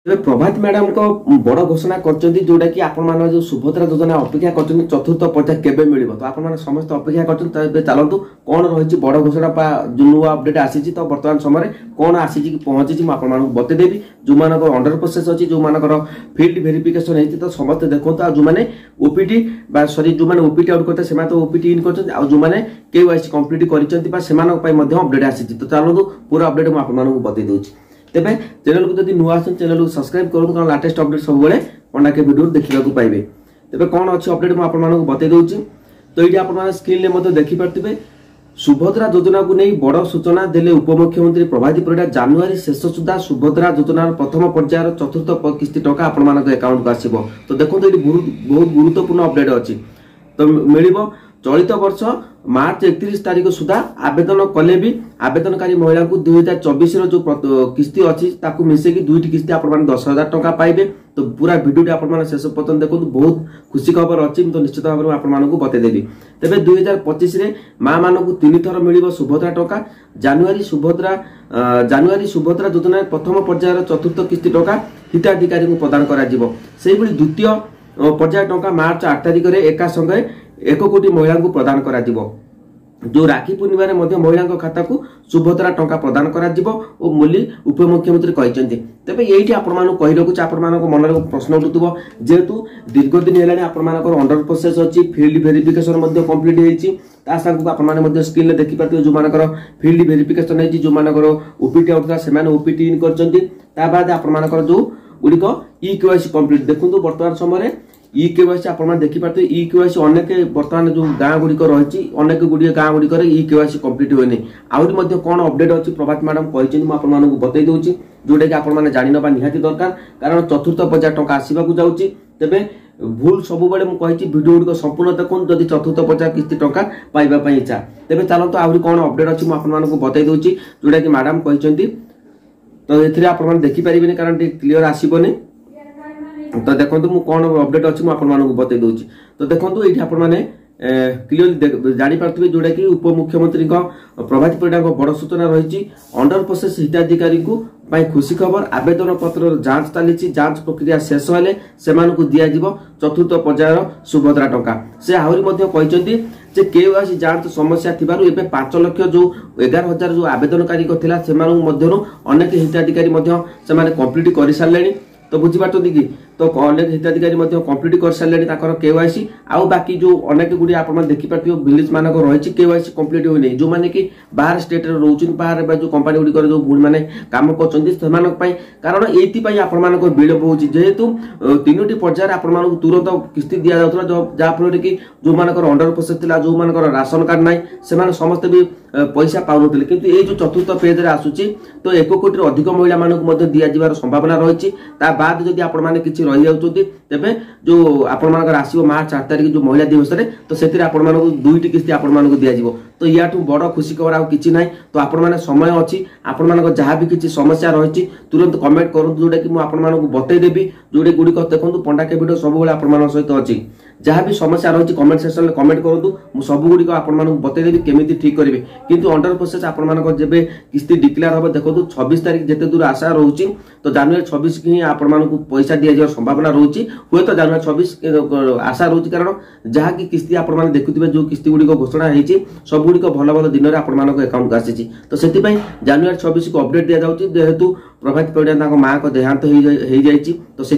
ଏବେ ପ୍ରଭାତ ମ୍ୟାଡାମ ବଡ ଘୋଷଣା କରିଛନ୍ତି ଯୋଉଟା କି ଆପଣ ଯୋଉ ସୁଭଦ୍ରା ଯୋଜନା ଅପେକ୍ଷା କରିଛନ୍ତି ଚତୁର୍ଥ ପର୍ଯ୍ୟାୟ କେବେ ମିଳିବ ତ ଆପଣ ସମସ୍ତେ ଅପେକ୍ଷା କରିଛନ୍ତି। ଏବେ ଚାଲନ୍ତୁ କଣ ରହିଛି ବଡ ଘୋଷଣା ଯୋଉ ନୂଆ ଅପଡେଟ ଆସିଛି ତ ବର୍ତ୍ତମାନ ସମୟରେ କଣ ଆସିଛି କି ପହଞ୍ଚିଛି ମୁଁ ଆପଣମାନଙ୍କୁ ବତେଇଦେବି। ଯୋଉମାନଙ୍କର ଅଣ୍ଡର ପ୍ରୋସେସ ଅଛି ଯୋଉମାନଙ୍କର ଫିଲ୍ଡ ଭେରିଫିକେସନ ହେଇଛି ତ ସମସ୍ତେ ଦେଖନ୍ତୁ। ଆଉ ଯୋଉମାନେ ଓପିଟି ବା ସରି ଯୋଉମାନେ ଓପିଟି ଆଉଟ୍ କରିଥିଲେ ସେମାନେ ତ ଓପିଟି ଇନ୍ କରିଛନ୍ତି। ଆଉ ଯୋଉମାନେ KYC କମ୍ପ୍ଲିଟ୍ କରିଛନ୍ତି ବା ସେମାନଙ୍କ ପାଇଁ ମଧ୍ୟ ଅପଡେଟ ଆସିଛି। ତ ଚାଲନ୍ତୁ ପୁରା ଅପଡେଟ ମୁଁ ଆପଣମାନଙ୍କୁ बतई दूची। तेबे चैनल को जदि नुआ आछन चैनल को सब्सक्राइब करन कारण लेटेस्ट अपडेट सब बेले पंडा के वीडियो देखिबा को पाइबे। तेबे कोन अछि अपडेट म आपन मानको बतई दोची। तो इडी आपन माने स्क्रीन ले मते देखि परतिबे सुभद्रा योजना को नै बड़ सूचना देले उपमुख्यमंत्री प्रभाती परिडा। जनवरी शेष सुधा सुभद्रा योजना प्रथम पर्यायर चतुर्थ किस्ती टका आपन मानको अकाउंट को आसीबो। तो देखो इडी बहुत गुरुत्वपूर्ण अपडेट अछि। तो मिलिबो चलित वर्ष मार्च 31 तारीख सुधा आवेदन कले भी आवेदनकारी महिला को 2024 रो जो किस्ती अछि ताकू मिसे की दुईटी किस्ती आपण माने 10,000 टका पाइबे। तो पूरा वीडियो आपण माने शेष पर्यंत देखो बहुत खुशी खबर अछि। तो निश्चित भाव में आपण मानकू बते देबी। तबे 2025 रे मां मानकू 3 थर मिलिबो सुभद्रा टका। जानुआरी सुभद्रा योजना प्रथम पर्यायर चतुर्थ किस्ती टका हिताधिकारी को प्रदान करा जिवो। सेहि बळी द्वितीय पर्याय टका मार्च 8 तारीख रे एका संगे 1 कोटी महिला को प्रदान करा जिवो। जो राखी पूर्णिमा रे मध्य महिला खाता को सुभद्रा टंका प्रदान करा जिवो ओ मोली उपमुख्यमंत्री कहिसेंती। तबे एठी आपण मानु कहि रखु आपण मानको मन रे प्रश्न उठुतबो जेतु दीर्घ दिन हेलानी आपण मानको अंडर प्रोसेस अछि फील्ड वेरिफिकेशन मध्य कंप्लीट हेछि। ता संग आपण माने मध्य स्क्रीन ले देखि पाते जो मानकर फील्ड वेरिफिकेशन हेछि जो मानकर ओपीटी आउटला सेमाने ओपीटी इन करचंती। ता बाद आपण मानकर जो गुडिको KYC कंप्लीट देखंतु वर्तमान समय KYC आपण देखि पाते KYC अनेक वर्तमान जो गां गुडी को रहिछि अनेक गुडी गां गुडी करे KYC कंप्लीट होइनी। आउरी मध्ये कोन अपडेट अछि प्रभात मैडम कहिछिन म आपण मानकू बतै दोछि जोडे कि आपण माने जानि नबा निहाती दरकार कारण चतुर्थ पर्याय टका आसीबा को जाउछि। तबे भूल सब बेले म कहिछि वीडियो गुडी को संपूर्ण देखुन जदि चतुर्थ पर्याय किस्ती टका पाइबा पई इच्छा। तबे चलंतु आउरी कोन अपडेट अछि म आपण मानकू बतै दोछि जोडे कि मैडम कहिछन्ती। तो एथिरे आपण माने देखि परिबेनी कारण क्लियर आसीबोनी। तो देखंतु मु कोन अपडेट अछि मु आपण मानकू बतै दोछि। तो देखंतु एठी आपण माने क्लियर जानि पारथिबे जोडा कि उपमुख्यमंत्री को प्रभाती परिडा को बड़ सूचना रहिछि। अंडर प्रोसेस हिताधिकारी को पाई खुशी खबर आवेदन पत्र जांच तालिछि। जांच प्रक्रिया शेष होले सेमानकू दिया जिवो चतुर्थ पर्यायर सुभद्रा टका। से आहुरी मध्ये कहिसंती जे KYC जांच समस्या थिबारु एबे 5 लाख जो 11,000 जो आवेदनकारी को थिला सेमानकू मध्यरु अनेक हिताधिकारी मध्ये सेमाने कंप्लीट करि सारलेनी। तो बुझी पारतोदी कि तो अनेक हिताधिकारी मध्ये कंप्लीट कर सारलेनी ताकर KYC आउ बाकी जो अनेक गुडी आपण देखि पारथियो विलेज मानको रहिछि KYC कंप्लीट होई नै जो माने कि बाहर स्टेट रे रहउछिन बाहर बा जो कंपनी गुडी कर जो बुडी माने काम करचंदी सेमानक पई कारण एति पई आपण मानको विलंब होउछि जेहेतु तीनोटी पर्यायर आपण मानको तुरंत किस्ती दिया जाउतला जा फल कि जो मानकर अंडर प्रोसेस थिला जो मानकर राशन कार्ड नै सेमाने समस्त भी पैसा पाउनथिले किंतु ए जो चतुर्थ पेज रे आसुछि तो 1 कोटी रो अधिक महिला मानको मध्ये दिया जिवार संभावना रहिछि। ता बाद जदि आपण माने किछि रहि जाउछथि तेबे जो आपण मानकर आसीबो मार्च 8 तारिख जो महिला दिवस रे तो सेतिरे आपण मानको दुईटी किस्ती आपण मानको दिया जिवो। तो याठू बड़ खुशी खबर आ किछि नै। तो आपण माने समय अछि आपण मानको जहा भी किछि समस्या रहिछि तुरंत कमेंट करु जोडा कि मु आपण मानको बतै देबी जोडे गुडी को देखंतु पंडा के वीडियो सब बेले आपण मान सहित अछि। जहाँ भी समस्या रही कमेंट सेक्शन में कमेंट करूँ मुझे सब गुड़ी आपको बतईदेवी केमी ठीक करेंगे। किंतु अंडर प्रोसेस आप जब किस्ती डिक्लेयर हम देखो 26 तारीख जिते दूर आशा रोचे तो जनवरी 26 की आपको पैसा दि जा संभावना रोचे हुए तो जनवरी 26 आशा रोचे कारण जहाँ की किस्ती आप देखुए जो किस्ती गुड़ी घोषणा होती सब गुड़ी भल भल दिन में आपको अकाउंट को आसी। तो से जनवरी 26 को अपडेट दि जाऊँगी जेहेतु प्रभाती परिडा माँ को देहांत हो जाइए। तो से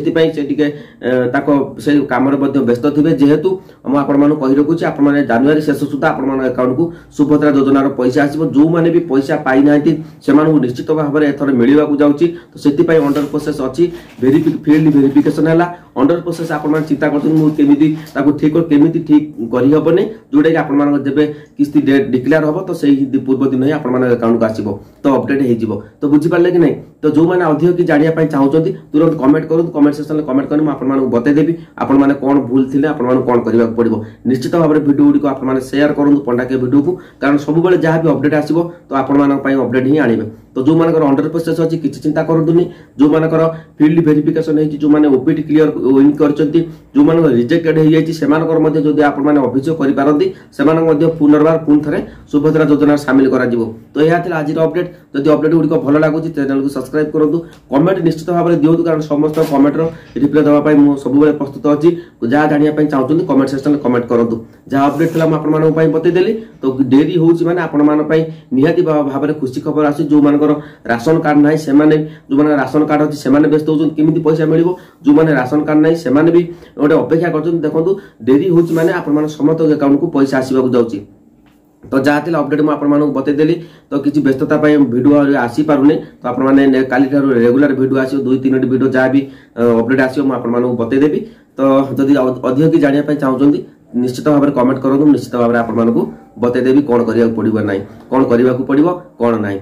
कम व्यस्त थे जेहेतु मुझे कही रखुच्छी आप जनवरी शेष सुधा आप अकाउंट को सुभद्रा योजनार पैसा आसो जो मैंने भी पैसा पाई ना से निश्चित भाव में एथर मिलवा जाऊँगी। तो से अंडर प्रोसेस अच्छी फील्ड वेरिफिकेशन है अंडर प्रोसेस आप चिंता कर ठीक ठीक करहबनी जोटा कि आप जब किस्ती डेट डिक्लेयर हम तो से पूर्व दिन ही आप अकाउंट को आसो तो अपडेट हो। तो बुझीपारे कि नहीं। तो जो मैंने अधिक कि जानापी चाहते तुरंत कमेंट करूँ कमेंट सेक्शन में कमेंट करें आपको बतईदेवी आपने कौन भूल थे आपको कौन करने पड़ो। निश्चित भाव में वीडियो गुड़ी आप शेयर करूँ पंडा के वीडियो को कारण सब जहाँ भी अपडेट आसो तो आप अपडेट ही आने। तो जो मानकर अंडर प्रोसेस अछि किछि चिंता करदुनी जो मानकर फील्ड वेरिफिकेशन हेछि जो माने ओपीटी क्लियर विन करचंती जो मानकर रिजेक्टेड हे जाइछि सेमानकर मध्ये जदि आपण माने अभियोग करि पारंती सेमानक मध्ये पुनर्बार पुन थरे सुभद्रा योजना शामिल करा जिवो। तो यह थिला आज अपडेट। जदि अपडेट गुडी भल लागुछि चैनल को सब्सक्राइब करंतु कमेंट निश्चित भाव में दियंतु कारण समस्त कमेंट रो रिप्लाई देबा पई मु सब बेले प्रस्तुत अछि। जहा जानिया पई चाहउछन्ती कमेंट सेक्शन में कमेंट करंतु। जहा अपडेट थिला म आपण मानक पई बतै देली तो डेरी होउछि माने आपण मान पई निहाती भाव में खुशी खबर आसी जो मानकर राशन कार्ड नाही सेमाने जो माने राशन कार्ड अछि सेमाने व्यस्त होउछन किमिति पैसा मिलिबो जो माने राशन कार्ड नाही सेमाने भी ओटे अपेक्षा करछन देखंतु डेरी होउछि माने आपण मान समस्त अकाउंट को पैसा आसीबाकू जाउछि। तो जहाँ थिला अपडेट मु आपण मानक बतै देली तो किछि व्यस्तता पई वीडियो आसी पारुने तो आपण माने काली थारो रेगुलर वीडियो आसीओ 2-3 वीडियो जहाँ भी अपडेट आसीओ मु आपण मानक बतै देबी। तो जदि अधिक कि जानिया पई चाहउछन्ती निश्चित भाव में कमेंट करंतु निश्चित भाव में आपण मानक बतै देबी कोन करिया पड़िबो नाही कोन करिवा को पड़िबो कोन नाही।